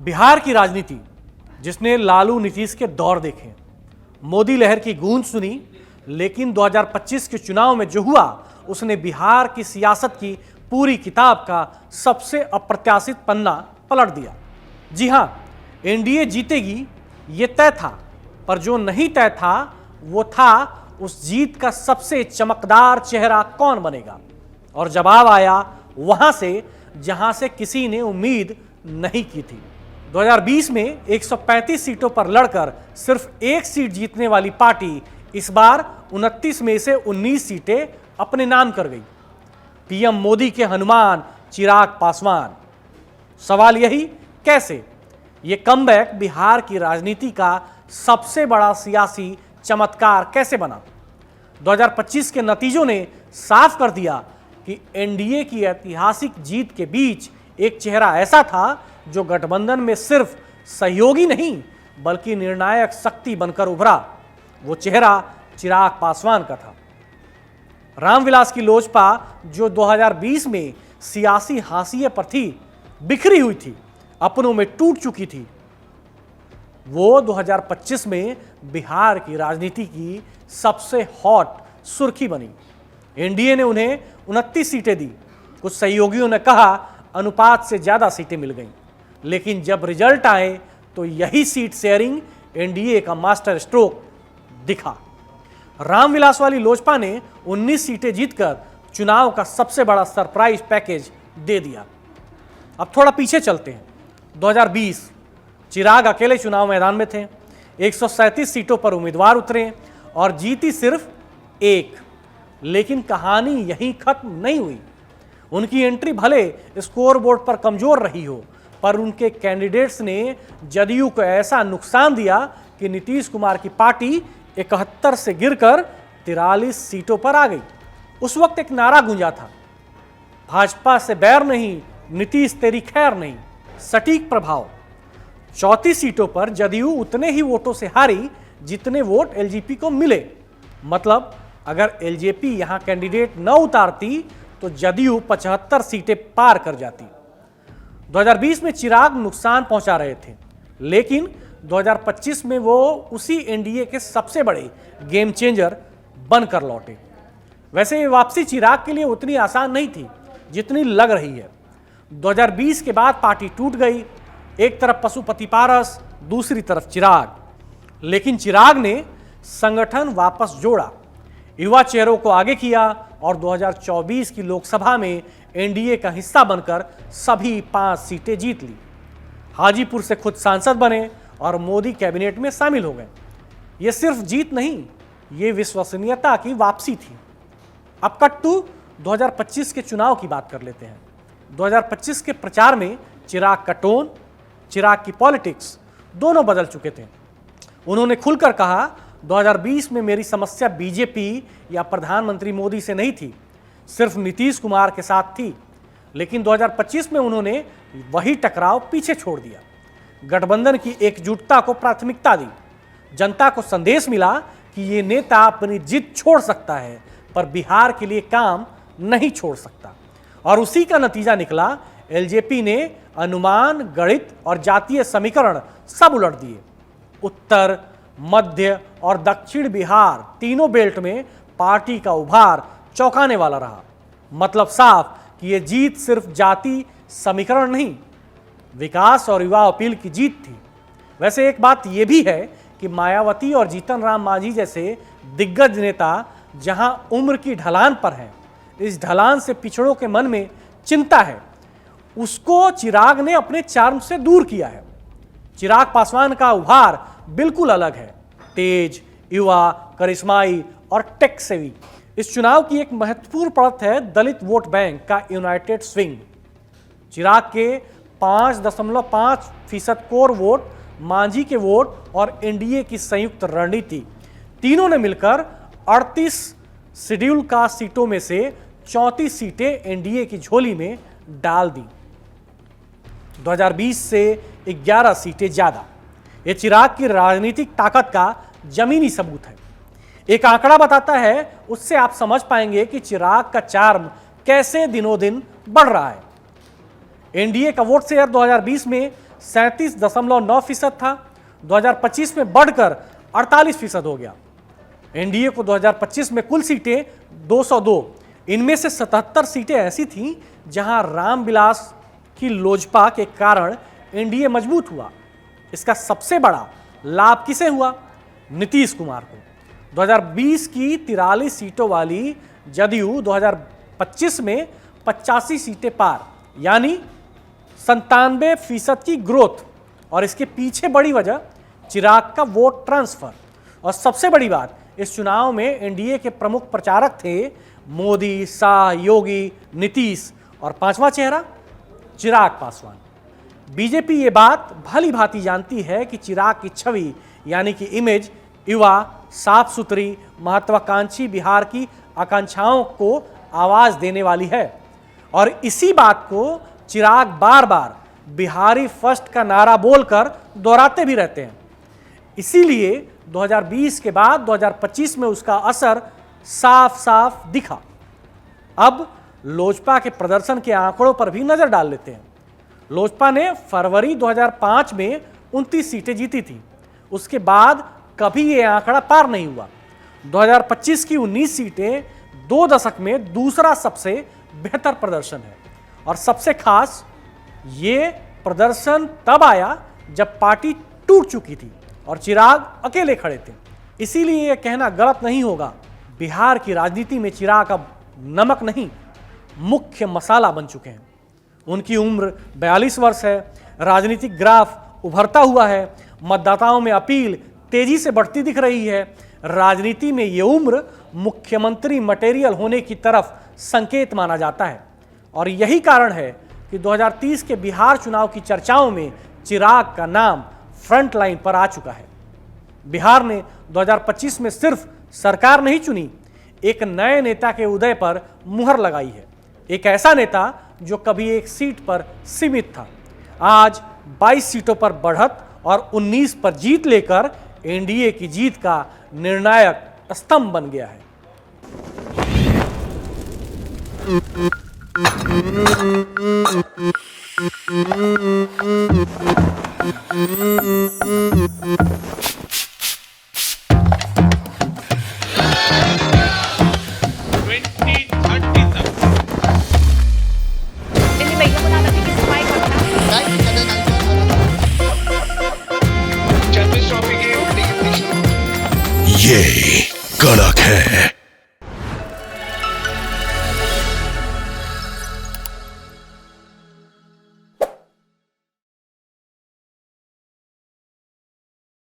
बिहार की राजनीति जिसने लालू नीतीश के दौर देखे, मोदी लहर की गूंज सुनी, लेकिन 2025 के चुनाव में जो हुआ उसने बिहार की सियासत की पूरी किताब का सबसे अप्रत्याशित पन्ना पलट दिया। जी हां, एनडीए जीतेगी ये तय था, पर जो नहीं तय था वो था उस जीत का सबसे चमकदार चेहरा कौन बनेगा। और जवाब आया वहां से जहां से किसी ने उम्मीद नहीं की थी। 2020 में 135 सीटों पर लड़कर सिर्फ एक सीट जीतने वाली पार्टी इस बार 29 में से 19 सीटें अपने नाम कर गई। पीएम मोदी के हनुमान चिराग पासवान। सवाल यही, कैसे? ये कमबैक बिहार की राजनीति का सबसे बड़ा सियासी चमत्कार कैसे बना? 2025 के नतीजों ने साफ कर दिया कि एनडीए की ऐतिहासिक जीत के बीच एक चेहरा ऐसा था जो गठबंधन में सिर्फ सहयोगी नहीं बल्कि निर्णायक शक्ति बनकर उभरा। वो चेहरा चिराग पासवान का था। रामविलास की लोजपा जो 2020 में सियासी हाशिए पर थी, बिखरी हुई थी, अपनों में टूट चुकी थी, वो 2025 में बिहार की राजनीति की सबसे हॉट सुर्खी बनी। एनडीए ने उन्हें 29 सीटें दी। कुछ सहयोगियों ने कहा अनुपात से ज्यादा सीटें मिल गईं, लेकिन जब रिजल्ट आए तो यही सीट शेयरिंग एनडीए का मास्टर स्ट्रोक दिखा। रामविलास वाली लोजपा ने 19 सीटें जीतकर चुनाव का सबसे बड़ा सरप्राइज पैकेज दे दिया। अब थोड़ा पीछे चलते हैं। 2020 चिराग अकेले चुनाव मैदान में थे। 137 सीटों पर उम्मीदवार उतरे और जीती सिर्फ एक। लेकिन कहानी यहीं खत्म नहीं हुई। उनकी एंट्री भले स्कोर बोर्ड पर कमजोर रही हो, पर उनके कैंडिडेट्स ने जदयू को ऐसा नुकसान दिया कि नीतीश कुमार की पार्टी 71 से गिरकर 43 सीटों पर आ गई। उस वक्त एक नारा गूंजा था, भाजपा से बैर नहीं, नीतीश तेरी खैर नहीं। सटीक प्रभाव। 34 सीटों पर जदयू उतने ही वोटों से हारी जितने वोट एलजेपी को मिले। मतलब अगर एलजेपी यहां कैंडिडेट न उतारती तो जदयू 75 सीटें पार कर जाती। 2020 में चिराग नुकसान पहुंचा रहे थे, लेकिन 2025 में वो उसी एनडीए के सबसे बड़े गेम चेंजर बनकर लौटे। वैसे ये वापसी चिराग के लिए उतनी आसान नहीं थी जितनी लग रही है। 2020 के बाद पार्टी टूट गई, एक तरफ पशुपति पारस, दूसरी तरफ चिराग। लेकिन चिराग ने संगठन वापस जोड़ा, युवा चेहरों को आगे किया और 2024 की लोकसभा में एनडीए का हिस्सा बनकर सभी 5 सीटें जीत ली। हाजीपुर से खुद सांसद बने और मोदी कैबिनेट में शामिल हो गए। ये सिर्फ जीत नहीं, ये विश्वसनीयता की वापसी थी। अब कट टू 2025 के चुनाव की बात कर लेते हैं। 2025 के प्रचार में चिराग का टोन, चिराग की पॉलिटिक्स दोनों बदल चुके थे। उन्होंने खुलकर कहा 2020 में मेरी समस्या बीजेपी या प्रधानमंत्री मोदी से नहीं थी, सिर्फ नीतीश कुमार के साथ थी। लेकिन 2025 में उन्होंने वही टकराव पीछे छोड़ दिया। गठबंधन की एकजुटता को प्राथमिकता दी। जनता को संदेश मिला कि ये नेता अपनी जिद छोड़ सकता है पर बिहार के लिए काम नहीं छोड़ सकता। और उसी का नतीजा निकला। एलजेपी ने अनुमान, गणित और जातीय समीकरण सब उलट दिए। उत्तर, मध्य और दक्षिण बिहार तीनों बेल्ट में पार्टी का उभार चौंकाने वाला रहा। मतलब साफ कि यह जीत सिर्फ जाति समीकरण नहीं, विकास और युवा अपील की जीत थी। वैसे एक बात यह भी है कि मायावती और जीतन राम मांझी जैसे दिग्गज नेता जहां उम्र की ढलान पर हैं, इस ढलान से पिछड़ों के मन में चिंता है, उसको चिराग ने अपने चार्म से दूर किया है। चिराग पासवान का उभार बिल्कुल अलग है, तेज, युवा, करिश्माई और टेक सेवी। इस चुनाव की एक महत्वपूर्ण परत है दलित वोट बैंक का यूनाइटेड स्विंग। चिराग के 5.5% कोर वोट, मांझी के वोट और एनडीए की संयुक्त रणनीति, तीनों ने मिलकर 38 शेड्यूल का सीटों में से 34 सीटें एनडीए की झोली में डाल दी। 2020 से 11 सीटें ज्यादा। यह चिराग की राजनीतिक ताकत का जमीनी सबूत है। एक आंकड़ा बताता है, उससे आप समझ पाएंगे कि चिराग का चार्म कैसे दिनों दिन बढ़ रहा है। एनडीए का वोट शेयर 2020 में 37.9% था, 2025 में बढ़कर 48% हो गया। एनडीए को 2025 में कुल सीटें 202, इनमें से 77 सीटें ऐसी थीं जहां रामविलास की लोजपा के कारण एनडीए मजबूत हुआ। इसका सबसे बड़ा लाभ किसे हुआ? नीतीश कुमार को। 2020 की 43 सीटों वाली जदयू 2025 में 85 सीटें पार, यानी 97% की ग्रोथ। और इसके पीछे बड़ी वजह चिराग का वोट ट्रांसफर। और सबसे बड़ी बात, इस चुनाव में एनडीए के प्रमुख प्रचारक थे मोदी, शाह, योगी, नीतीश और पांचवा चेहरा चिराग पासवान। बीजेपी ये बात भली भांति जानती है कि चिराग की छवि यानी कि इमेज युवा, साफ सुथरी, महत्वाकांक्षी बिहार की आकांक्षाओं को आवाज देने वाली है। और इसी बात को चिराग बार बार बिहारी फर्स्ट का नारा बोलकर दोहराते भी रहते हैं। इसीलिए 2020 के बाद 2025 में उसका असर साफ साफ दिखा। अब लोजपा के प्रदर्शन के आंकड़ों पर भी नजर डाल लेते हैं। लोजपा ने फरवरी 2005 में 29 सीटें जीती थी। उसके बाद कभी यह आंकड़ा पार नहीं हुआ। 2025 की 19 सीटें 2 दशक में दूसरा सबसे बेहतर प्रदर्शन है। और सबसे खास ये प्रदर्शन तब आया जब पार्टी टूट चुकी थी और चिराग अकेले खड़े थे। इसीलिए यह कहना गलत नहीं होगा, बिहार की राजनीति में चिराग अब नमक नहीं, मुख्य मसाला बन चुके हैं। उनकी उम्र 42 वर्ष है, राजनीतिक ग्राफ उभरता हुआ है, मतदाताओं में अपील तेजी से बढ़ती दिख रही है। राजनीति में ये उम्र मुख्यमंत्री मटेरियल होने की तरफ संकेत माना जाता है। और यही कारण है कि 2030 के बिहार चुनाव की चर्चाओं में चिराग का नाम फ्रंट लाइन पर आ चुका है। बिहार ने 2025 में सिर्फ सरकार नहीं चुनी, एक नए नेता के उदय पर मुहर लगाई है। एक ऐसा नेता जो कभी एक सीट पर सीमित था, आज 22 सीटों पर बढ़त और 19 पर जीत लेकर एनडीए की जीत का निर्णायक स्तंभ बन गया है। ये कड़क है।